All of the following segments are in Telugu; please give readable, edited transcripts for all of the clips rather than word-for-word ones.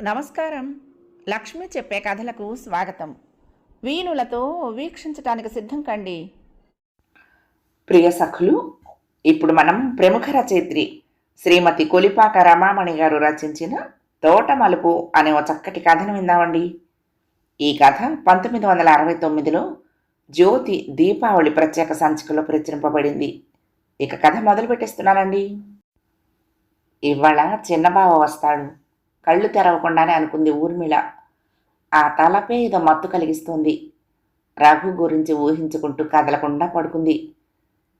నమస్కారం. లక్ష్మి చెప్పే కథలకు స్వాగతం. వీణులతో వీక్షించటానికి సిద్ధం కండి. ప్రియ సఖులు, ఇప్పుడు మనం ప్రముఖ రచయిత్రి శ్రీమతి కొలిపాక రమామణి గారు రచించిన తోటమలుపు అనే ఓ చక్కటి కథను విందామండి. ఈ కథ 1969లో జ్యోతి దీపావళి ప్రత్యేక సంచికలో ప్రచురింపబడింది. ఇక కథ మొదలు పెట్టేస్తున్నానండి. ఇవాళ చిన్నబావ వస్తాడు. కళ్ళు తెరవకుండానే అనుకుంది ఊర్మిళ. ఆ తలపే ఏదో మత్తు కలిగిస్తోంది. రఘు గురించి ఊహించుకుంటూ కదలకుండా పడుకుంది.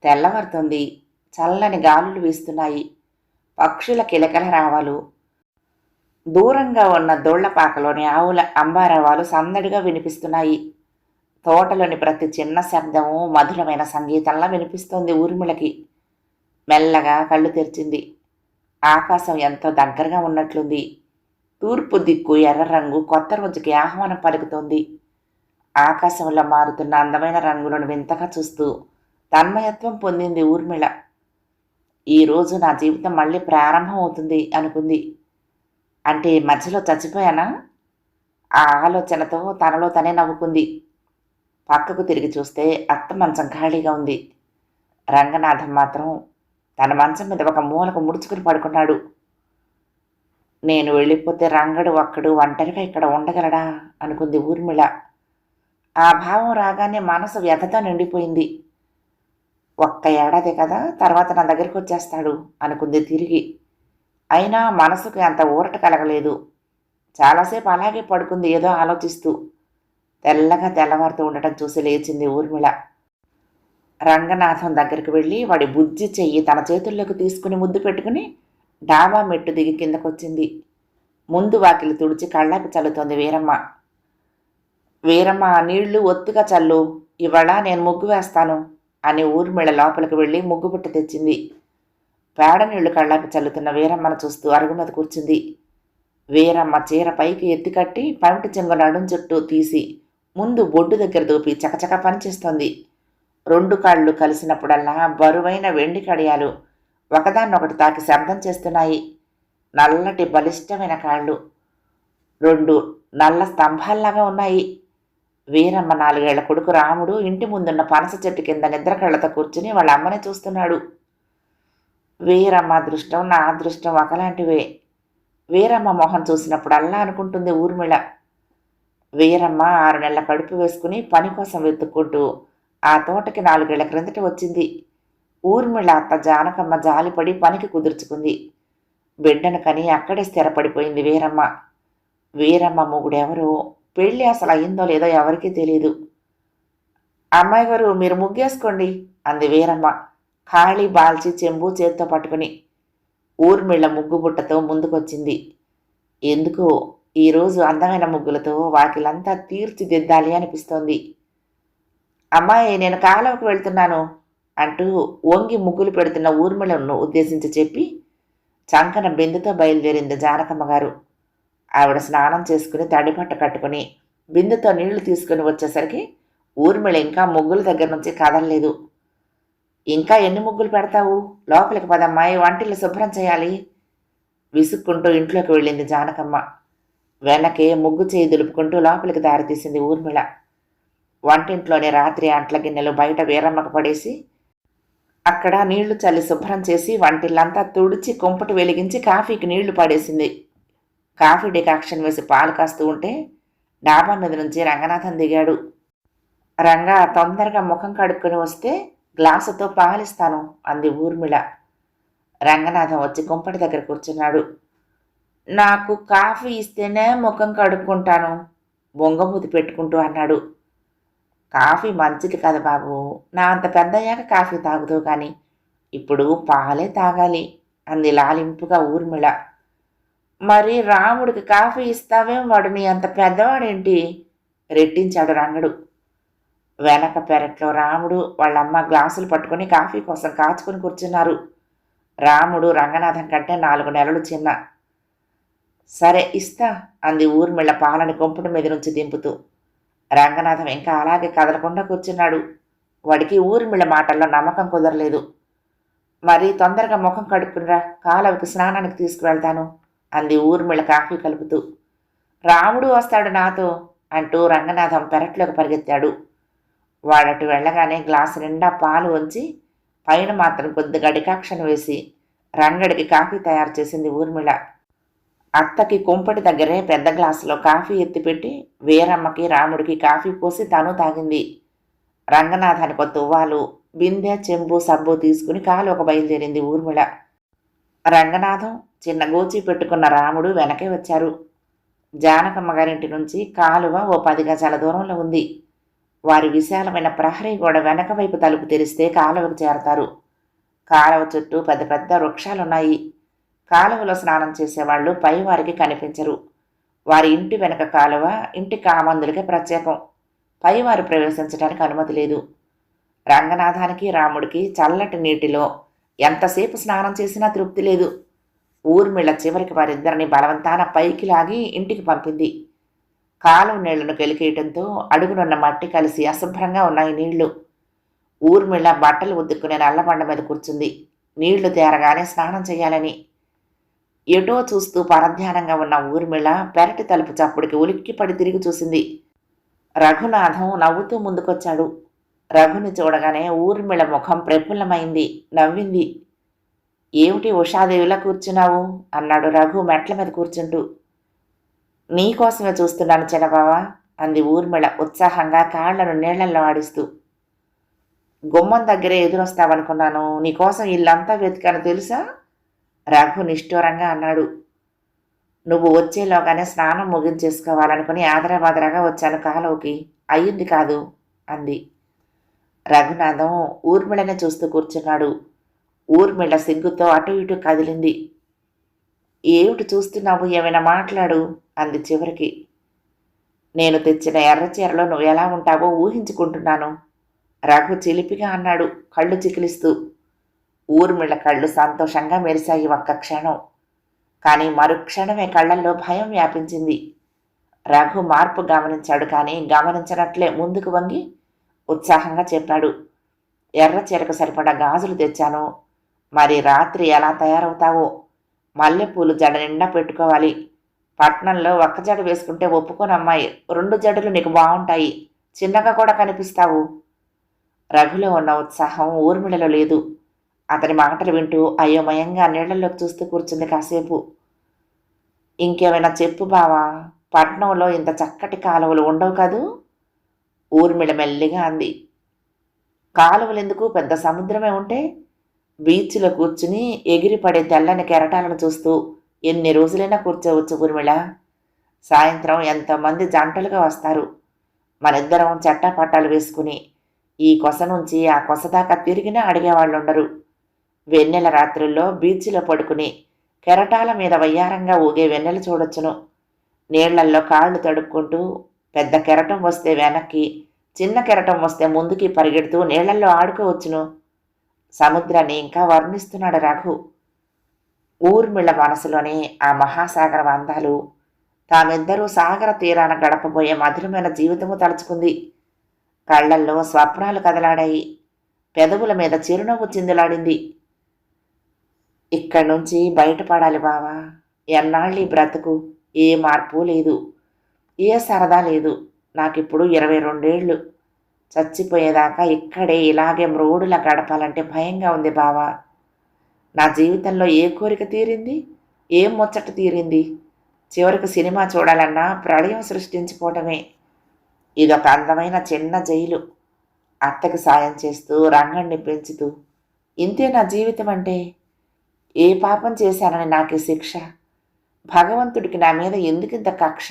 తెల్లవారుతోంది. చల్లని గాలులు వీస్తున్నాయి. పక్షుల కిలకల రావాలు, దూరంగా ఉన్న దోళ్లపాకలోని ఆవుల అంబారవాలు సందడిగా వినిపిస్తున్నాయి. తోటలోని ప్రతి చిన్న శబ్దము మధురమైన సంగీతంలా వినిపిస్తోంది ఊర్మిళకి. మెల్లగా కళ్ళు తెరిచింది. ఆకాశం ఎంతో దగ్గరగా ఉన్నట్లుంది. తూర్పు దిక్కు ఎర్ర రంగు కొత్త రోజుకి ఆహ్వానం పలుకుతోంది. ఆకాశంలో మారుతున్న అందమైన రంగులను వింతగా చూస్తూ తన్మయత్వం పొందింది ఊర్మిళ. ఈరోజు నా జీవితం మళ్ళీ ప్రారంభం అవుతుంది అనుకుంది. అంటే మధ్యలో చచ్చిపోయానా? ఆ ఆలోచనతో తనలో తనే నవ్వుకుంది. పక్కకు తిరిగి చూస్తే అత్త మంచం ఖాళీగా ఉంది. రంగనాథం మాత్రం తన మంచం మీద ఒక మూలకు ముడుచుకుని పడుకున్నాడు. నేను వెళ్ళిపోతే రంగడు ఒక్కడు ఒంటరిగా ఇక్కడ ఉండగలడా అనుకుంది ఊర్మిళ. ఆ భావం రాగానే మనసు వ్యధతో నిండిపోయింది. ఒక్క ఏడాది కదా, తర్వాత నా దగ్గరికి వచ్చేస్తాడు అనుకుంది తిరిగి. అయినా మనసుకి అంత ఊరట కలగలేదు. చాలాసేపు అలాగే పడుకుంది ఏదో ఆలోచిస్తూ. తెల్లగా తెల్లవారుతూ ఉండటం చూసి లేచింది ఊర్మిళ. రంగనాథం దగ్గరికి వెళ్ళి వాడి బుజ్జి చెయ్యి తన చేతుల్లోకి తీసుకుని ముద్దు పెట్టుకుని డాబా మెట్టు దిగి కిందకొచ్చింది. ముందు వాకిలి తుడిచి కళ్ళాపి చల్లుతోంది వీరమ్మ. వీరమ్మ, నీళ్లు ఒత్తుగా చల్లు, ఇవాళ నేను ముగ్గు వేస్తాను అని ఊర్మిళ లోపలికి వెళ్ళి ముగ్గు పుట్ట తెచ్చింది. పేడ నీళ్లు కళ్ళాపి చల్లుతున్న వీరమ్మను చూస్తూ అరుగు మీద కూర్చుంది. వీరమ్మ చీర పైకి ఎత్తికట్టి పంటి చెంగు నడుం చుట్టూ తీసి ముందు బొడ్డు దగ్గర దూపి చకచక పనిచేస్తోంది. రెండు కాళ్ళు కలిసినప్పుడల్లా బరువైన వెండి కడియాలు ఒకదాన్నొకటి తాకి శబ్దం చేస్తున్నాయి. నల్లటి బలిష్టమైన కాళ్ళు రెండు నల్ల స్తంభాల్లాగా ఉన్నాయి. వీరమ్మ 4 ఏళ్ల కొడుకు రాముడు ఇంటి ముందున్న పనస చెట్టు కింద నిద్ర కళ్ళతో కూర్చుని వాళ్ళ అమ్మనే చూస్తున్నాడు. వీరమ్మ అదృష్టం నా అదృష్టం ఒకలాంటివే. వీరమ్మ మొహం చూసినప్పుడల్లా అనుకుంటుంది ఊర్మిళ. వీరమ్మ 6 నెలల కడుపు వేసుకుని పని కోసం వెతుక్కుంటూ ఆ తోటకి 4 ఏళ్ల క్రిందట వచ్చింది. ఊర్మిళ అత్త జానకమ్మ జాలిపడి పనికి కుదుర్చుకుంది. బిడ్డను కని అక్కడే స్థిరపడిపోయింది వీరమ్మ. వీరమ్మ మొగుడెవరో, పెళ్ళి అసలు అయిందో లేదో ఎవరికీ తెలియదు. అమ్మాయి గారు, మీరు ముగ్గేసుకోండి అంది వీరమ్మ ఖాళీ బాల్చి చెంబు చేత్తో పట్టుకుని. ఊర్మిళ ముగ్గు బుట్టతో ముందుకొచ్చింది. ఎందుకో ఈరోజు అందమైన ముగ్గులతో వాకిలంతా తీర్చిదిద్దాలి అనిపిస్తోంది. అమ్మాయి, నేను కాలువకు వెళ్తున్నాను అంటూ వంగి ముగ్గులు పెడుతున్న ఊర్మిళను ఉద్దేశించి చెప్పి చంకన బిందెతో బయలుదేరింది జానకమ్మ గారు. ఆవిడ స్నానం చేసుకుని తడిపట్ట కట్టుకుని బిందెతో నీళ్లు తీసుకుని వచ్చేసరికి ఊర్మిళ ఇంకా ముగ్గుల దగ్గర నుంచి కదలలేదు. ఇంకా ఎన్ని ముగ్గులు పెడతావు? లోపలికి పదమ్మాయి, వంటిల్లు శుభ్రం చేయాలి విసుక్కుంటూ ఇంట్లోకి వెళ్ళింది జానకమ్మ. వెనకే ముగ్గు చేయి దులుపుకుంటూ లోపలికి దారితీసింది ఊర్మిళ. వంటింట్లోని రాత్రి అంట్ల గిన్నెలు బయట వీరమ్మకు పడేసి అక్కడ నీళ్లు చల్లి శుభ్రం చేసి వంటిల్లంతా తుడిచి కుంపటి వెలిగించి కాఫీకి నీళ్లు పడేసింది. కాఫీ డికాక్షన్ వేసి పాలు కాస్తూ ఉంటే డాబా మీద నుంచి రంగనాథం దిగాడు. రంగా, తొందరగా ముఖం కడుక్కొని వస్తే గ్లాసుతో పాలిస్తాను అంది ఊర్మిళ. రంగనాథం వచ్చి కుంపటి దగ్గర కూర్చున్నాడు. నాకు కాఫీ ఇస్తేనే ముఖం కడుక్కుంటాను బొంగమూతి పెట్టుకుంటూ అన్నాడు. కాఫీ మంచిది కదా బాబు, నా అంత పెద్దయ్యాక కాఫీ తాగుతూ కానీ ఇప్పుడు పాలే తాగాలి అంది లాలింపుగా ఊర్మిళ. మరి రాముడికి కాఫీ ఇస్తావేం, వాడు నీ అంత పెద్దవాడేంటి రెట్టించాడు రంగడు. వెనక పెరట్లో రాముడు వాళ్ళమ్మ గ్లాసులు పట్టుకుని కాఫీ కోసం కాచుకుని కూర్చున్నారు. రాముడు రంగనాథం కంటే 4 నెలలు చిన్న. సరే ఇస్తా అంది ఊర్మిళ పాలని కొంపుటి మీద నుంచి దింపుతూ. రంగనాథం ఇంకా అలాగే కదలకుండా కూర్చున్నాడు. వాడికి ఊర్మిళ మాటల్లో నమ్మకం కుదరలేదు. మరి తొందరగా ముఖం కడుక్కునిరా, కాలవకి స్నానానికి తీసుకువెళ్తాను అంది ఊర్మిళ కాఫీ కలుపుతూ. రాముడు వస్తాడు నాతో అంటూ రంగనాథం పెరట్లోకి పరిగెత్తాడు. వాడటు వెళ్ళగానే గ్లాసు నిండా పాలు వంచి పైన మాత్రం కొద్దిగా డికాక్షన్ వేసి రంగడికి కాఫీ తయారు చేసింది ఊర్మిళ. అత్తకి కుంపటి దగ్గరే పెద్ద గ్లాసులో కాఫీ ఎత్తిపెట్టి వీరమ్మకి రాముడికి కాఫీ పోసి తాను తాగింది. రంగనాథానికి ఒక తువ్వాలు, బిందె, చెంబు, సబ్బు తీసుకుని కాలువకు బయలుదేరింది ఊర్మిళ. రంగనాథం, చిన్న గోచి పెట్టుకున్న రాముడు వెనకే వచ్చారు. జానకమ్మ గారింటి నుంచి కాలువ ఓ 10 గజాల దూరంలో ఉంది. వారి విశాలమైన ప్రహరీ గోడ వెనక వైపు తలుపు తెరిస్తే కాలువకు చేరతారు. కాలువ చుట్టూ పెద్ద పెద్ద వృక్షాలున్నాయి. కాలువలో స్నానం చేసేవాళ్లు పైవారికి కనిపించరు. వారి ఇంటి వెనక కాలువ ఇంటి కామందులకే ప్రత్యేకం. పైవారు ప్రవేశించడానికి అనుమతి లేదు. రంగనాథానికి రాముడికి చల్లటి నీటిలో ఎంతసేపు స్నానం చేసినా తృప్తి లేదు. ఊర్మిళ చివరికి వారిద్దరిని బలవంతాన పైకి లాగి ఇంటికి పంపింది. కాలువ నీళ్లను కెలికేయటంతో అడుగునున్న మట్టి కలిసి అశుభ్రంగా ఉన్నాయి నీళ్లు. ఊర్మిళ బట్టలు ఉద్దుకునే నల్లబండ మీద కూర్చుంది, నీళ్లు తేరగానే స్నానం చేయాలని. ఎటో చూస్తూ పరధ్యానంగా ఉన్న ఊర్మిళ పెరటి తలుపు చప్పుడికి ఉలిక్కిపడి తిరిగి చూసింది. రఘునాథం నవ్వుతూ ముందుకొచ్చాడు. రఘుని చూడగానే ఊర్మిళ ముఖం ప్రఫుల్లమైంది, నవ్వింది. ఏమిటి ఉషాదేవిలా కూర్చున్నావు అన్నాడు రఘు మెట్ల మీద కూర్చుంటూ. నీకోసమే చూస్తున్నాను చిన్నబావా అంది ఊర్మిళ ఉత్సాహంగా కాళ్లను నీళ్లల్లో ఆడిస్తూ. గుమ్మం దగ్గరే ఎదురొస్తావనుకున్నాను, నీకోసం ఇల్లంతా వెతికాను తెలుసా రఘు నిష్ఠూరంగా అన్నాడు. నువ్వు వచ్చేలోగానే స్నానం ముగించేసుకోవాలనుకుని ఆదరాబాదరాగా వచ్చాను కాలువకి, అయ్యింది కాదు అంది. రఘునాథం ఊర్మిళనే చూస్తూ కూర్చున్నాడు. ఊర్మిళ సిగ్గుతో అటు ఇటు కదిలింది. ఏమిటి చూస్తున్నావు, ఏమైనా మాట్లాడు అంది చివరికి. నేను తెచ్చిన ఎర్రచీరలో నువ్వు ఎలా ఉంటావో ఊహించుకుంటున్నాను రఘు చిలిపిగా అన్నాడు కళ్ళు చికిలిస్తూ. ఊర్మిళ కళ్ళు సంతోషంగా మెరిశాయి ఒక్క క్షణం. కానీ మరుక్షణమే కళ్ళల్లో భయం వ్యాపించింది. రఘు మార్పు గమనించాడు, కానీ గమనించినట్లే ముందుకు వంగి ఉత్సాహంగా చెప్పాడు. ఎర్రచీరకు సరిపడా గాజులు తెచ్చాను, మరి రాత్రి ఎలా తయారవుతావో. మల్లెపూలు జడ నిండా పెట్టుకోవాలి. పట్నంలో ఒక్క జడ వేసుకుంటే ఒప్పుకోను అమ్మాయి, 2 జడలు నీకు బాగుంటాయి, చిన్నగా కూడా కనిపిస్తావు. రఘులో ఉన్న ఉత్సాహం ఊర్మిళలో లేదు. అతని మాటలు వింటూ అయోమయంగా నీళ్లలోకి చూస్తూ కూర్చుంది కాసేపు. ఇంకేమైనా చెప్పు బావా, పట్నంలో ఇంత చక్కటి కాలువలు ఉండవు కదూ ఊర్మిళ మెల్లిగా అంది. కాలువలెందుకు, పెద్ద సముద్రమే ఉంటే. బీచ్లో కూర్చుని ఎగిరిపడే తెల్లని కెరటాలను చూస్తూ ఎన్ని రోజులైనా కూర్చోవచ్చు ఊర్మిళ. సాయంత్రం ఎంతోమంది జంటలుగా వస్తారు. మనిద్దరం చట్టాపట్టాలు వేసుకుని ఈ కొస నుంచి ఆ కొస దాకా తిరిగినా అడిగేవాళ్ళుండరు. వెన్నెల రాత్రుల్లో బీచ్లో పడుకుని కెరటాల మీద వయ్యారంగా ఊగే వెన్నెల చూడొచ్చును. నీళ్లల్లో కాళ్ళు తడుక్కుంటూ పెద్ద కెరటం వస్తే వెనక్కి, చిన్న కెరటం వస్తే ముందుకి పరిగెడుతూ నీళ్లల్లో ఆడుకోవచ్చును. సముద్రాన్ని ఇంకా వర్ణిస్తున్నాడు రఘు. ఊర్మిళ మనసులోనే ఆ మహాసాగర అందాలు, తామిద్దరూ సాగర తీరాన గడపబోయే మధురమైన జీవితము తలుచుకుంది. కళ్లల్లో స్వప్నాలు కదలాడాయి, పెదవుల మీద చిరునవ్వు చిందులాడింది. ఇక్కడి నుంచి బయటపడాలి బావా, ఎన్నాళ్ళీ బ్రతుకు, ఏ మార్పు లేదు, ఏ సరదా లేదు. నాకిప్పుడు 22 ఏళ్ళు. చచ్చిపోయేదాకా ఇక్కడే ఇలాగే మ్రోడులా గడపాలంటే భయంగా ఉంది బావా. నా జీవితంలో ఏ కోరిక తీరింది, ఏం ముచ్చట తీరింది. చివరికి సినిమా చూడాలన్నా ప్రళయం సృష్టించుకోవటమే. ఇదొక అందమైన చిన్న జైలు. అత్తకి సాయం చేస్తూ రంగణ్ణి పెంచుతూ, ఇంతే నా జీవితం అంటే. ఏ పాపం చేశానని నాకు శిక్ష? భగవంతుడికి నా మీద ఎందుకింత కక్ష?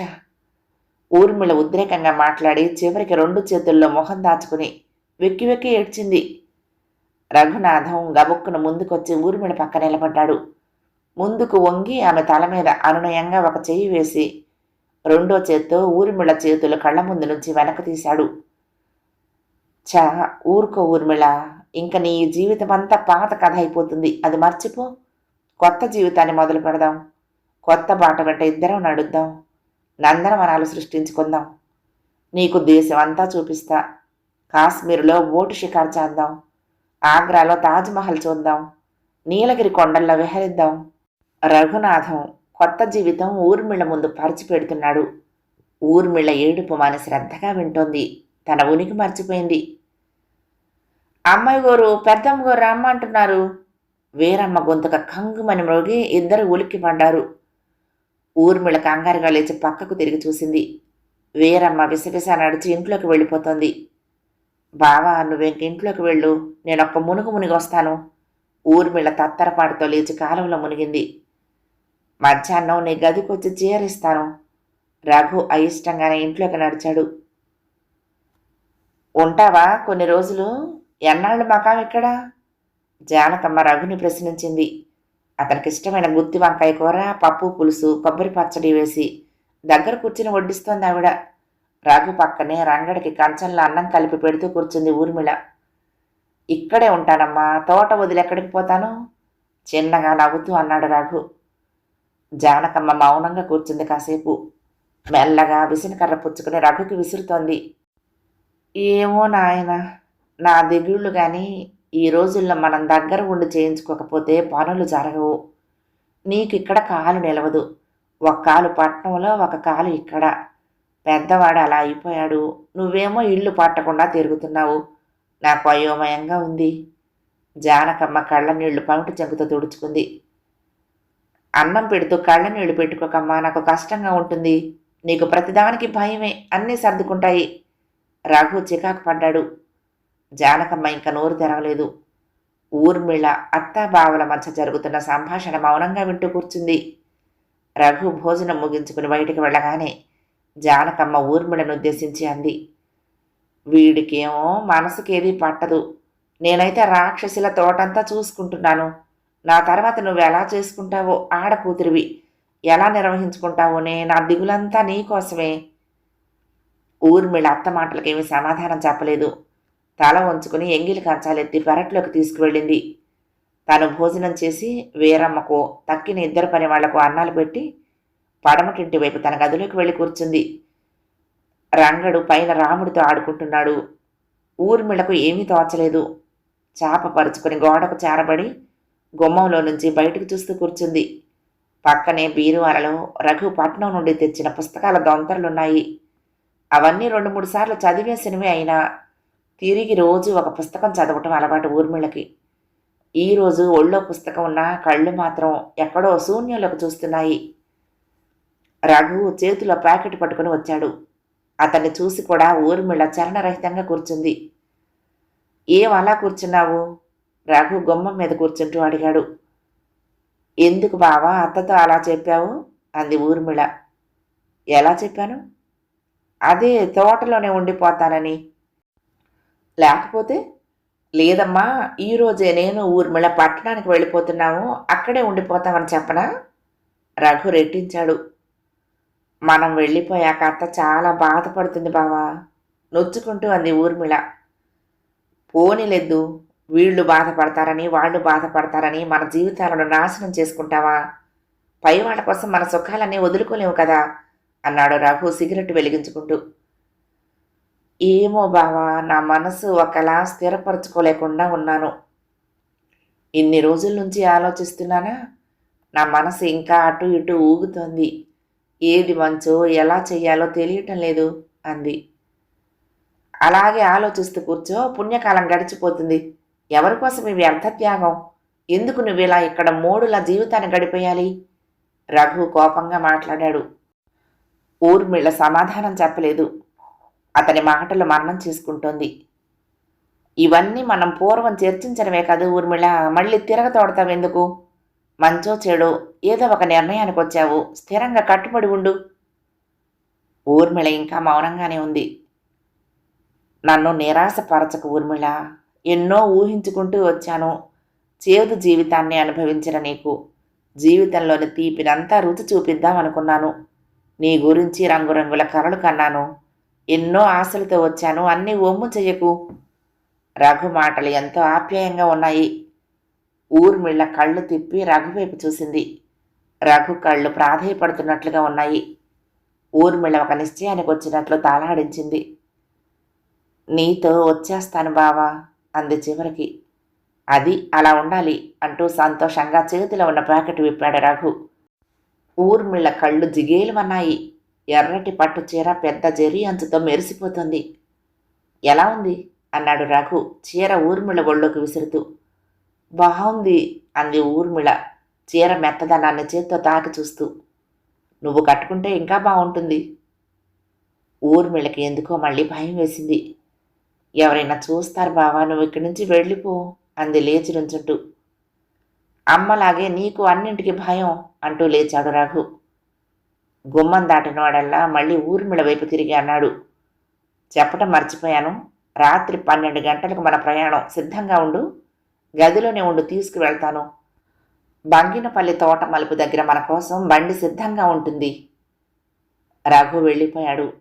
ఊర్మిళ ఉద్రేకంగా మాట్లాడి చివరికి 2 చేతుల్లో మొహం దాచుకుని వెక్కి వెక్కి ఏడ్చింది. రఘునాథం గబుక్కును ముందుకొచ్చి ఊర్మిళ పక్క నిలబడ్డాడు. ముందుకు వంగి ఆమె తల మీద అనునయంగా ఒక చెయ్యి వేసి 2వ చేత్తో ఊర్మిళ చేతులు కళ్ల ముందు నుంచి వెనక్కి తీశాడు. చా ఊరుకో ఊర్మిళ, ఇంక నీ జీవితం అంతా పాత కథ అయిపోతుంది, అది మర్చిపో. కొత్త జీవితాన్ని మొదలు పెడదాం. కొత్త బాట వెంట ఇద్దరం నడుద్దాం. నందనవనాలు సృష్టించుకుందాం. నీకు దేశం అంతా చూపిస్తా. కాశ్మీర్లో బోటు షికారు చేద్దాం. ఆగ్రాలో తాజ్మహల్ చూద్దాం. నీలగిరి కొండల్లో విహరిద్దాం. రఘునాథం కొత్త జీవితం ఊర్మిళ ముందు పరిచిపెడుతున్నాడు. ఊర్మిళ ఏడుపు మన శ్రద్ధగా వింటోంది. తన ఉనికి మర్చిపోయింది. అమ్మాయి గారు, పెద్దమ్మ గారు రమ్మంటున్నారు. వీరమ్మ గొంతుక కంగుమని మ్రోగి ఇద్దరు ఉలిక్కి పడ్డారు. ఊర్మిళ కంగారుగా లేచి పక్కకు తిరిగి చూసింది. వీరమ్మ విసవిస నడిచి ఇంట్లోకి వెళ్ళిపోతోంది. బావా, నువ్వేంటి ఇంట్లోకి వెళ్ళు, నేనొక్క మునుగు మునిగి వస్తాను. ఊర్మిళ తత్తరపాటుతో లేచి కాలువలో మునిగింది. మధ్యాహ్నం నీ గదికొచ్చి చీరిస్తాను. రఘు అయిష్టంగానే ఇంట్లోకి నడిచాడు. ఉంటావా కొన్ని రోజులు? ఎన్నాళ్ళు మకాం ఇక్కడ? జానకమ్మ రఘుని ప్రశ్నించింది. అతనికి ఇష్టమైన గుత్తి వంకాయ కూర, పప్పు పులుసు, కొబ్బరి పచ్చడి వేసి దగ్గర కూర్చుని వడ్డిస్తోంది ఆవిడ. రఘు పక్కనే రంగడికి కంచంలో అన్నం కలిపి పెడుతూ కూర్చుంది ఊర్మిళ. ఇక్కడే ఉంటానమ్మా, తోట వదిలి ఎక్కడికి పోతాను? చిన్నగా నవ్వుతూ అన్నాడు రఘు. జానకమ్మ మౌనంగా కూర్చుంది కాసేపు. మెల్లగా విసినకర్ర పుచ్చుకుని రఘుకి విసురుతోంది. ఏమో నాయన, నా దిగుళ్ళు కానీ ఈ రోజుల్లో మనం దగ్గర ఉండి చేయించుకోకపోతే పనులు జరగవు. నీకు ఇక్కడ కాలు నిలవదు. ఒక కాలు పట్టణంలో, ఒక కాలు ఇక్కడ. పెద్దవాడు అలా అయిపోయాడు. నువ్వేమో ఇల్లు పట్టకుండా తిరుగుతున్నావు. నాకు అయోమయంగా ఉంది. జానకమ్మ కళ్ళ నీళ్లు పమిటి చెంగుతో తుడుచుకుంది. అన్నం పెడుతూ కళ్ళ నీళ్లు పెట్టుకోకమ్మా, నాకు కష్టంగా ఉంటుంది. నీకు ప్రతిదానికి భయమే, అన్నీ సర్దుకుంటాయి. రఘు చికాకు పడ్డాడు. జానకమ్మ ఇంకా నోరు తెరవలేదు. ఊర్మిళ అత్తాబావల మధ్య జరుగుతున్న సంభాషణ మౌనంగా వింటూ కూర్చుంది. రఘు భోజనం ముగించుకుని బయటికి వెళ్ళగానే జానకమ్మ ఊర్మిళను ఉద్దేశించి అంది. వీడికేమో మనసుకేదీ పట్టదు. నేనైతే రాక్షసిల తోటంతా చూసుకుంటున్నాను. నా తర్వాత నువ్వు ఎలా చేసుకుంటావో, ఆడకూతురివి ఎలా నిర్వహించుకుంటావోనే నా దిగులంతా నీకోసమే. ఊర్మిళ అత్త మాటలకేమీ సమాధానం చెప్పలేదు. తల వంచుకుని ఎంగిలి కంచాలెత్తి పెరట్లోకి తీసుకువెళ్ళింది. తాను భోజనం చేసి వీరమ్మకు, తక్కిన ఇద్దరు పని వాళ్లకు అన్నాలు పెట్టి పడమటింటి వైపు తన గదిలోకి వెళ్ళి కూర్చుంది. రంగడు పైన రాముడితో ఆడుకుంటున్నాడు. ఊర్మిళకు ఏమీ తోచలేదు. చాప పరుచుకుని గోడకు చేరబడి గుమ్మంలో నుంచి బయటకు చూస్తూ కూర్చుంది. పక్కనే బీరువాలలో రఘు పట్నం నుండి తెచ్చిన పుస్తకాల దొంతరలున్నాయి. అవన్నీ 2-3 సార్లు చదివేసినవి అయినా తిరిగి రోజు ఒక పుస్తకం చదవటం అలవాటు ఊర్మిళకి. ఈరోజు ఒళ్ళో పుస్తకం ఉన్నా కళ్ళు మాత్రం ఎక్కడో శూన్యంలోకి చూస్తున్నాయి. రఘు చేతిలో ప్యాకెట్ పట్టుకుని వచ్చాడు. అతన్ని చూసి కూడా ఊర్మిళ చలనరహితంగా కూర్చుంది. ఏం అలా కూర్చున్నావు? రఘు గుమ్మం మీద కూర్చుంటూ అడిగాడు. ఎందుకు బావా అత్తతో అలా చెప్పావు? అంది ఊర్మిళ. ఎలా చెప్పాను? అదే తోటలోనే ఉండిపోతానని. లేకపోతే? లేదమ్మా, ఈరోజే నేను ఊర్మిళ పట్టణానికి వెళ్ళిపోతున్నాము, అక్కడే ఉండిపోతామని చెప్పనా? రఘు రెట్టించాడు. మనం వెళ్ళిపోయాక అత్త చాలా బాధపడుతుంది బావా, నొచ్చుకుంటూ అంది ఊర్మిళ. పోనీలెద్దు, వీళ్ళు బాధపడతారని వాళ్ళు బాధపడతారని మన జీవితాలను నాశనం చేసుకుంటావా? పై వాళ్ళ కోసం మన సుఖాలన్నీ వదులుకోలేము కదా అన్నాడు రఘు సిగరెట్ వెలిగించుకుంటూ. ఏమో బావా, నా మనసు ఒకలా స్థిరపరచుకోలేకుండా ఉన్నాను. ఇన్ని రోజుల నుంచి ఆలోచిస్తున్నానా, నా మనసు ఇంకా అటు ఇటు ఊగుతోంది. ఏది మంచో ఎలా చెయ్యాలో తెలియటం లేదు అంది. అలాగే ఆలోచిస్తూ కూర్చో, పుణ్యకాలం గడిచిపోతుంది. ఎవరి కోసం ఈ వ్యర్థ త్యాగం? ఎందుకు నువ్విలా ఇక్కడ మోడులా జీవితాన్ని గడిపేయాలి? రఘు కోపంగా మాట్లాడాడు. ఊర్మిళ సమాధానం చెప్పలేదు. అతని మాటలు మరణం చేసుకుంటోంది. ఇవన్నీ మనం పూర్వం చర్చించడమే కదా ఊర్మిళ, మళ్ళీ తిరగతోడతావెందుకు? మంచో చెడో ఏదో ఒక నిర్ణయానికి వచ్చావు, స్థిరంగా కట్టుబడి ఉండు. ఊర్మిళ ఇంకా మౌనంగానే ఉంది. నన్ను నిరాశపరచకు ఊర్మిళ, ఎన్నో ఊహించుకుంటూ వచ్చాను. చేదు జీవితాన్ని అనుభవించిన నీకు జీవితంలోని తీపినంతా రుచి చూపిద్దామనుకున్నాను. నీ గురించి రంగురంగుల కలలు కన్నాను. ఎన్నో ఆశలతో వచ్చాను, అన్నీ ఒమ్ము చెయ్యకు. రఘు మాటలు ఎంతో ఆప్యాయంగా ఉన్నాయి. ఊర్మిళ కళ్ళు తిప్పి రఘువైపు చూసింది. రఘు కళ్ళు ప్రాధేయపడుతున్నట్లుగా ఉన్నాయి. ఊర్మిళ ఒక నిశ్చయానికి వచ్చినట్లు తాళాడించింది. నీతో వచ్చేస్తాను బావా అంది చివరికి. అది అలా ఉండాలి అంటూ సంతోషంగా చేతిలో ఉన్న ప్యాకెట్ విప్పాడు రఘు. ఊర్మిళ కళ్ళు జిగేలుమన్నాయి. ఎర్రటి పట్టు చీర పెద్ద జరీ అంచుతో మెరిసిపోతుంది. ఎలా ఉంది అన్నాడు రఘు చీర ఊర్మిళ ఒళ్ళోకి విసురుతూ. బాగుంది అంది ఊర్మిళ చీర మెత్తదనాన్ని చేత్తో తాకి చూస్తూ. నువ్వు కట్టుకుంటే ఇంకా బాగుంటుంది. ఊర్మిళకి ఎందుకో మళ్ళీ భయం వేసింది. ఎవరైనా చూస్తారు బావా, నువ్వు ఇక్కడి నుంచి వెళ్ళిపో అంది లేచి నుంచుంటూ. అమ్మలాగే నీకు అన్నింటికి భయం అంటూ లేచాడు రఘు. గుమ్మం దాటిన వాడల్లా మళ్ళీ ఊర్మిళ వైపు తిరిగి అన్నాడు. చెప్పటం మర్చిపోయాను, రాత్రి 12 గంటలకు మన ప్రయాణం. సిద్ధంగా ఉండు, గదిలోనే ఉండు, తీసుకువెళ్తాను. బంగినపల్లి తోట మలుపు దగ్గర మన కోసం బండి సిద్ధంగా ఉంటుంది. రఘు వెళ్ళిపోయాడు.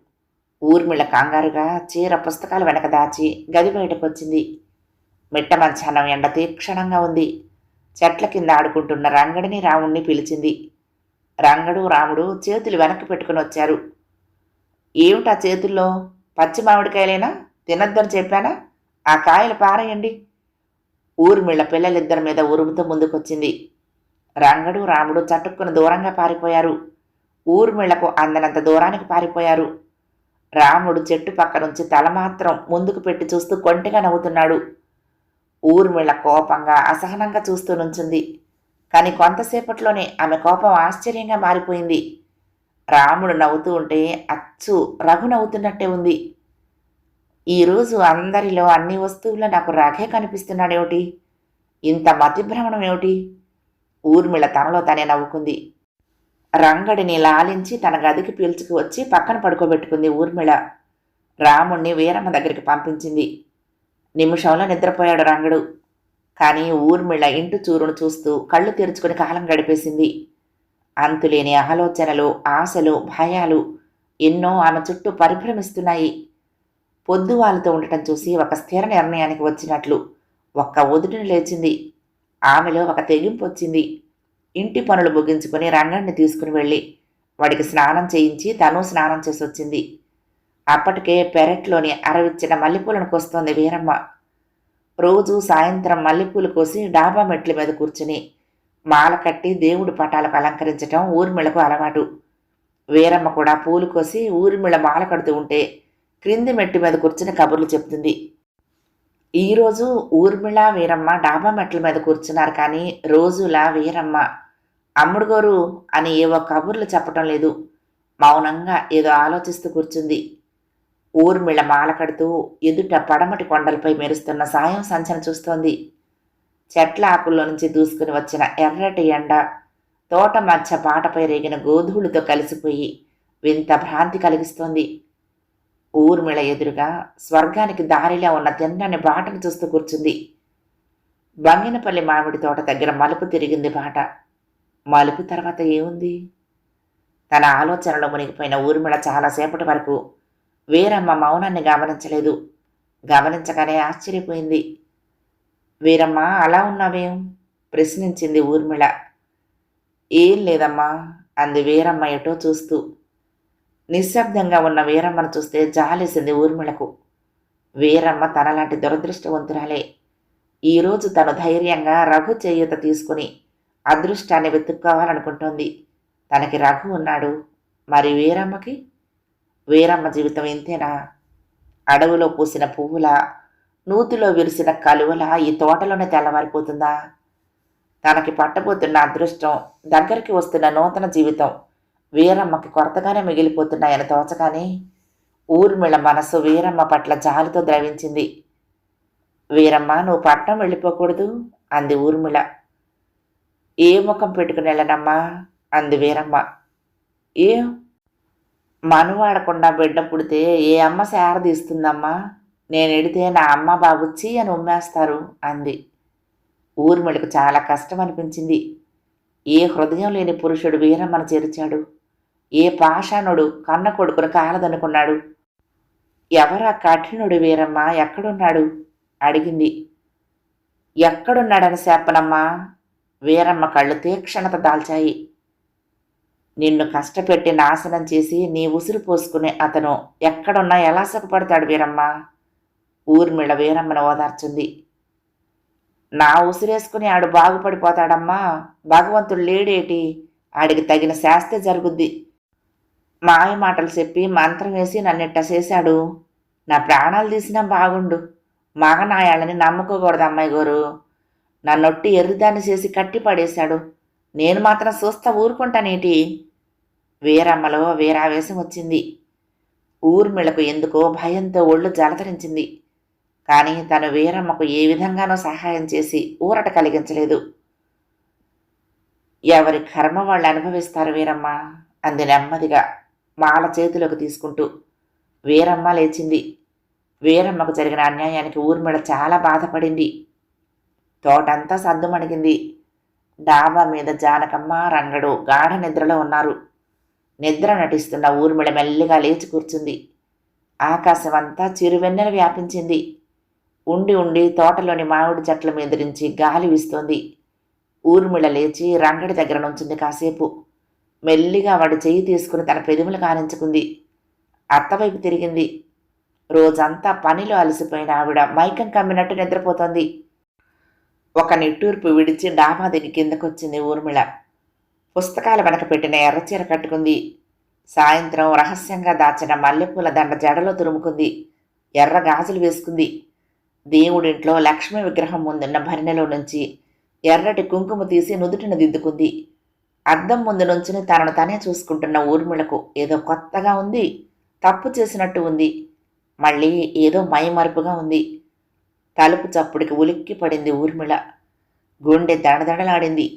ఊర్మిళ కంగారుగా చీర పుస్తకాలు వెనక దాచి గది బయటకొచ్చింది. మిట్ట మధ్యాహ్నం ఎండ తీక్షణంగా ఉంది. చెట్ల కింద ఆడుకుంటున్న రంగడిని రాముణ్ణి పిలిచింది. రంగడు రాముడు చేతులు వెనక్కి పెట్టుకుని వచ్చారు. ఏమిటా చేతుల్లో? పచ్చి మామిడికాయలేనా? తినొద్దని చెప్పానా? ఆ కాయలు పారేయండి. ఊర్మిళ పిల్లలిద్దరి మీద ఉరుముతో ముందుకొచ్చింది. రంగడు రాముడు చటుక్కున దూరంగా పారిపోయారు. ఊర్మిళకు అందనంత దూరానికి పారిపోయారు. రాముడు చెట్టు పక్క నుంచి తల మాత్రం ముందుకు పెట్టి చూస్తూ కొంటెగా నవ్వుతున్నాడు. ఊర్మిళ కోపంగా అసహనంగా చూస్తూ నుంచుంది. కానీ కొంతసేపట్లోనే ఆమె కోపం ఆశ్చర్యంగా మారిపోయింది. రాముడు నవ్వుతూ ఉంటే అచ్చు రఘు నవ్వుతున్నట్టే ఉంది. ఈరోజు అందరిలో అన్ని వస్తువుల్లో నాకు రఘే కనిపిస్తున్నాడేమిటి? ఇంత మతిభ్రమణం ఏమిటి? ఊర్మిళ తనలో తనే నవ్వుకుంది. రంగడిని లాలించి తన గదికి పీల్చుకు వచ్చి పక్కన పడుకోబెట్టుకుంది ఊర్మిళ. రాముణ్ణి వీరమ్మ దగ్గరికి పంపించింది. నిమిషంలో నిద్రపోయాడు రంగడు. కానీ ఊర్మిళ ఇంటి చూరును చూస్తూ కళ్ళు తెరుచుకుని కాలం గడిపేసింది. అంతులేని ఆలోచనలు, ఆశలు, భయాలు ఎన్నో ఆమె చుట్టూ పరిభ్రమిస్తున్నాయి. పొద్దువాలుతో ఉండటం చూసి ఒక స్థిర నిర్ణయానికి వచ్చినట్లు ఒక్క ఒదుటిని లేచింది. ఆమెలో ఒక తెగింపు వచ్చింది. ఇంటి పనులు ముగించుకుని రంగడిని తీసుకుని వెళ్ళి వాడికి స్నానం చేయించి తను స్నానం చేసి వచ్చింది. అప్పటికే పెరట్లోని అరవిచ్చిన మల్లెపూలను కోస్తోంది వీరమ్మ. రోజు సాయంత్రం మల్లెపూలు కోసి డాబా మెట్ల మీద కూర్చుని మాల కట్టి దేవుడి పటాలకు అలంకరించటం ఊర్మిళకు అలవాటు. వీరమ్మ కూడా పూలు కోసి ఊర్మిళ మాల కడుతూ ఉంటే క్రింది మెట్టి మీద కూర్చుని కబుర్లు చెప్తుంది. ఈరోజు ఊర్మిళ వీరమ్మ డాబా మెట్ల మీద కూర్చున్నారు. కానీ రోజులా వీరమ్మ అమ్ముడు గోరు అని ఏవో కబుర్లు చెప్పటం లేదు. మౌనంగా ఏదో ఆలోచిస్తూ కూర్చుంది. ఊర్మిళ మాల కడుతూ ఎదుట పడమటి కొండలపై మెరుస్తున్న సాయం సంచన చూస్తోంది. చెట్ల ఆకుల్లో నుంచి దూసుకుని వచ్చిన ఎర్రటి ఎండ తోట మధ్య పాటపై రేగిన గోధూళితో కలిసిపోయి వింత భ్రాంతి కలిగిస్తోంది. ఊర్మిళ ఎదురుగా స్వర్గానికి దారిలో ఉన్న తిన్నని బాటను చూస్తూ కూర్చుంది. బంగినపల్లి మామిడి తోట దగ్గర మలుపు తిరిగింది బాట. మలుపు తర్వాత ఏముంది? తన ఆలోచనలో మునిగిపోయిన ఊర్మిళ చాలాసేపటి వరకు వీరమ్మ మౌనాన్ని గమనించలేదు. గమనించగానే ఆశ్చర్యపోయింది. వీరమ్మ, అలా ఉన్నావేం? ప్రశ్నించింది ఊర్మిళ. ఏం లేదమ్మా అంది వీరమ్మ ఎటో చూస్తూ. నిశ్శబ్దంగా ఉన్న వీరమ్మను చూస్తే జాలేసింది ఊర్మిళకు. వీరమ్మ తనలాంటి దురదృష్టవంతురాలే. ఈరోజు తను ధైర్యంగా రఘు చేయూత తీసుకుని అదృష్టాన్ని వెతుక్కోవాలనుకుంటోంది. తనకి రఘు ఉన్నాడు. మరి వీరమ్మకి? వీరమ్మ జీవితం ఇంతేనా? అడవిలో పూసిన పువ్వులా, నూతిలో విరిసిన కలువలా ఈ తోటలోనే తెల్లవారిపోతుందా? తనకి పట్టబోతున్న అదృష్టం, దగ్గరికి వస్తున్న నూతన జీవితం వీరమ్మకి కొరతగానే మిగిలిపోతున్నాయని తోచగానే ఊర్మిళ మనసు వీరమ్మ పట్ల జాలితో ద్రవించింది. వీరమ్మ, నువ్వు పట్నం వెళ్ళిపోకూడదు అంది ఊర్మిళ. ఏ ముఖం పెట్టుకుని వెళ్ళనమ్మా అంది వీరమ్మ. ఏం? మనువాడకుండా బిడ్డ పుడితే ఏ అమ్మ శారదీస్తుందమ్మా? నేను ఎడితే నా అమ్మ బాబుచ్చి అని ఉమ్మేస్తారు అంది. ఊర్మిళకు చాలా కష్టం అనిపించింది. ఏ హృదయం లేని పురుషుడు వీరమ్మను చేర్చాడు? ఏ పాషాణుడు కన్న కొడుకును కాలదనుకున్నాడు? ఎవరా కఠినుడు వీరమ్మ? ఎక్కడున్నాడు అడిగింది. ఎక్కడున్నాడని చెప్పనమ్మా? వీరమ్మ కళ్ళు తీక్షణత దాల్చాయి. నిన్ను కష్టపెట్టి నాశనం చేసి నీ ఉసురు పోసుకునే అతను ఎక్కడున్నా ఎలా సుఖపడతాడు వీరమ్మ? ఊర్మిళ వీరమ్మను ఓదార్చుంది. నా ఉసిరేసుకుని ఆడు బాగుపడిపోతాడమ్మా, భగవంతుడు లేడేటి ఆడికి తగిన శాస్తి జరుగుద్ది. మాయ మాటలు చెప్పి మంత్రం వేసి నన్నిట్ట చేశాడు. నా ప్రాణాలు తీసినా బాగుండు. మగనాయాళ్ళని నమ్ముకోకూడదు అమ్మాయి గారు. నన్నొట్టి ఎర్రిదాన్ని చేసి కట్టి పడేశాడు. నేను మాత్రం చూస్తా ఊరుకుంటానేటి. వీరమ్మలో వీరావేశం వచ్చింది. ఊర్మిళకు ఎందుకో భయంతో ఒళ్ళు జలధరించింది. కానీ తను వీరమ్మకు ఏ విధంగానూ సహాయం చేసి ఊరట కలిగించలేదు. ఎవరి కర్మ వాళ్ళు అనుభవిస్తారు వీరమ్మ, అంది నెమ్మదిగా మాల చేతిలోకి తీసుకుంటూ. వీరమ్మ లేచింది. వీరమ్మకు జరిగిన అన్యాయానికి ఊర్మిళ చాలా బాధపడింది. తోటంతా సద్దుమణిగింది. డాబా మీద జానకమ్మ, రంగడు గాఢ నిద్రలో ఉన్నారు. నిద్ర నటిస్తున్న ఊర్మిళ మెల్లిగా లేచి కూర్చుంది. ఆకాశమంతా చిరువెన్నెల వ్యాపించింది. ఉండి ఉండి తోటలోని మామిడి చెట్ల మీద నుంచి గాలి వీస్తోంది. ఊర్మిళ లేచి రంగడి దగ్గర నుంచింది. కాసేపు మెల్లిగా వాడి చెయ్యి తీసుకుని తన పెదిములు కానించుకుంది. అత్తవైపు తిరిగింది. రోజంతా పనిలో అలసిపోయిన ఆవిడ మైకం కమ్మినట్టు నిద్రపోతోంది. ఒక నిట్టూర్పు విడిచి డాబా దిగి కిందకొచ్చింది ఊర్మిళ. పుస్తకాల వెనక పెట్టిన ఎర్రచీర కట్టుకుంది. సాయంత్రం రహస్యంగా దాచిన మల్లెపూల దండ జడలో తురుముకుంది. ఎర్ర గాజులు వేసుకుంది. దేవుడింట్లో లక్ష్మీ విగ్రహం ముందున్న భరిణెలో నుంచి ఎర్రటి కుంకుమ తీసి నుదుటిన దిద్దుకుంది. అద్దం ముందు నుంచుని తనను తనే చూసుకుంటున్న ఊర్మిళకు ఏదో కొత్తగా ఉంది. తప్పు చేసినట్టు ఉంది. మళ్ళీ ఏదో మైమరుపుగా ఉంది. తలుపు చప్పుడికి ఉలిక్కి పడింది ఊర్మిళ. గుండె దడదడలాడింది.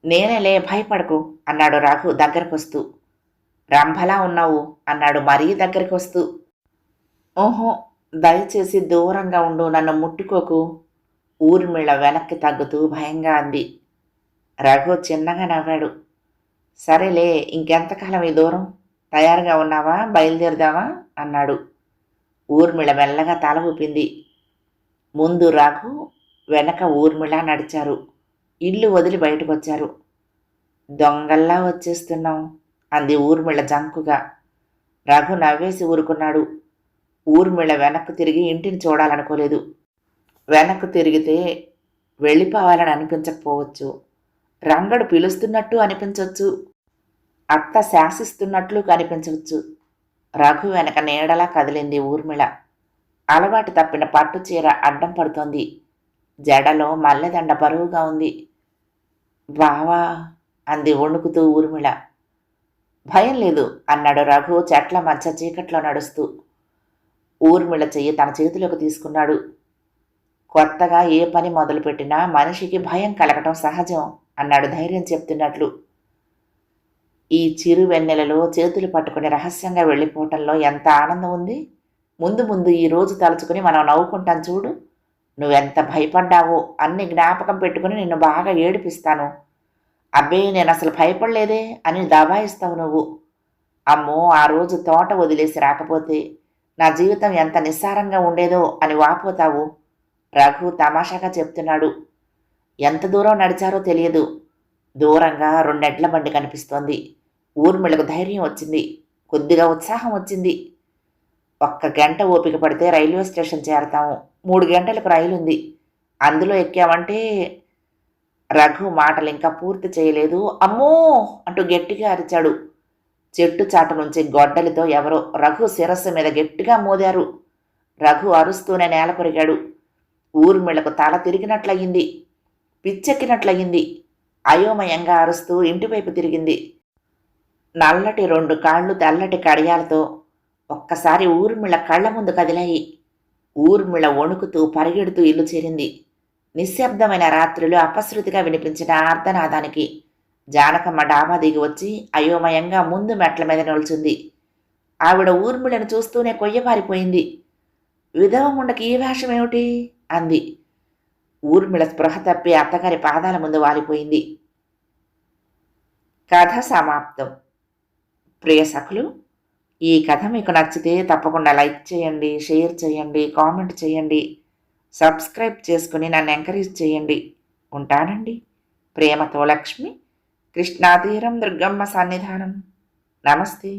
నేనేలే, భయపడకు అన్నాడు రఘు దగ్గరకొస్తూ. రంభలా ఉన్నావు అన్నాడు మరీ దగ్గరికొస్తూ. ఓహో, దయచేసి దూరంగా ఉండు, నన్ను ముట్టుకోకు. ఊర్మిళ వెనక్కి తగ్గుతూ భయంగా అంది. రఘు చిన్నగా నవ్వాడు. సరేలే, ఇంకెంతకాలం ఈ దూరం? తయారుగా ఉన్నావా? బయలుదేరదావా అన్నాడు. ఊర్మిళ మెల్లగా తల ఊపింది. ముందు రఘు, వెనక ఊర్మిళ నడిచారు. ఇల్లు వదిలి బయటకొచ్చారు. దొంగల్లా వచ్చేస్తున్నాం అంది ఊర్మిళ జంకుగా. రఘు నవ్వేసి ఊరుకున్నాడు. ఊర్మిళ వెనక్కు తిరిగి ఇంటిని చూడాలనుకోలేదు. వెనక్కు తిరిగితే వెళ్ళిపోవాలని అనిపించకపోవచ్చు. రంగడు పిలుస్తున్నట్టు అనిపించవచ్చు. అత్త శాసిస్తున్నట్లు కనిపించవచ్చు. రఘు వెనక నీడలా కదిలింది ఊర్మిళ. అలవాటు తప్పిన పట్టు చీర అడ్డం పడుతోంది. జడలో మల్లెదండ బరువుగా ఉంది. బావా అంది వణుకుతూ ఊర్మిళ. భయం లేదు అన్నాడు రఘు చెట్ల మధ్య చీకట్లో నడుస్తూ. ఊర్మిళ చెయ్యి తన చేతిలోకి తీసుకున్నాడు. కొత్తగా ఏ పని మొదలుపెట్టినా మనిషికి భయం కలగటం సహజం అన్నాడు ధైర్యం చెప్తున్నట్లు. ఈ చిరు వెన్నెలలో చేతులు పట్టుకుని రహస్యంగా వెళ్ళిపోవటంలో ఎంత ఆనందం ఉంది. ముందు ముందు ఈ రోజు తలుచుకుని మనం నవ్వుకుంటాం చూడు. నువ్వెంత భయపడ్డావో అన్ని జ్ఞాపకం పెట్టుకుని నిన్ను బాగా ఏడిపిస్తాను. అబ్బే, నేను అసలు భయపడలేదే అని దబాయిస్తావు నువ్వు. అమ్మో, ఆ రోజు తోట వదిలేసి రాకపోతే నా జీవితం ఎంత నిస్సారంగా ఉండేదో అని వాపోతావు. రఘు తమాషాగా చెప్తున్నాడు. ఎంత దూరం నడిచారో తెలియదు. దూరంగా 2 ఎడ్ల బండి కనిపిస్తోంది. ఊర్మిళకు ధైర్యం వచ్చింది. కొద్దిగా ఉత్సాహం వచ్చింది. 1 గంట ఓపిక పడితే రైల్వే స్టేషన్ చేరతాము. 3 గంటలకు రైలు ఉంది. అందులో ఎక్కామంటే. రఘు మాటలు ఇంకా పూర్తి చేయలేదు. అమ్మో అంటూ గట్టిగా అరిచాడు. చెట్టు చాటు నుంచి గొడ్డలితో ఎవరో రఘు శిరస్సు మీద గట్టిగా మోదారు. రఘు అరుస్తూనే నేల కొరిగాడు. ఊర్మిళకు తల తిరిగినట్లయింది. పిచ్చెక్కినట్లయింది. అయోమయంగా అరుస్తూ ఇంటివైపు తిరిగింది. నల్లటి 2 కాళ్ళు తెల్లటి కడియాలతో ఒక్కసారి ఊర్మిళ కళ్ల ముందు కదిలాయి. ఊర్మిళ వణుకుతూ పరిగెడుతూ ఇల్లు చేరింది. నిశ్శబ్దమైన రాత్రిలో అపశృతిగా వినిపించిన ఆర్తనాదానికి జానకమ్మ డాబా దిగి వచ్చి అయోమయంగా ముందు మెట్ల మీద నిల్చుంది. ఆవిడ ఊర్మిళను చూస్తూనే కొయ్యపారిపోయింది. విధవ ముండకి ఈ వేషం ఏమిటి అంది. ఊర్మిళ స్పృహ తప్పి అత్తగారి పాదాల ముందు వాలిపోయింది. కథ సమాప్తం. ప్రియ సఖులు, ఈ కథ మీకు నచ్చితే తప్పకుండా లైక్ చేయండి, షేర్ చేయండి, కామెంట్ చేయండి, సబ్స్క్రైబ్ చేసుకుని నన్ను ఎంకరేజ్ చేయండి. ఉంటానండి. ప్రేమతో లక్ష్మి, కృష్ణాతీరం దుర్గమ్మ సన్నిధానం. నమస్తే.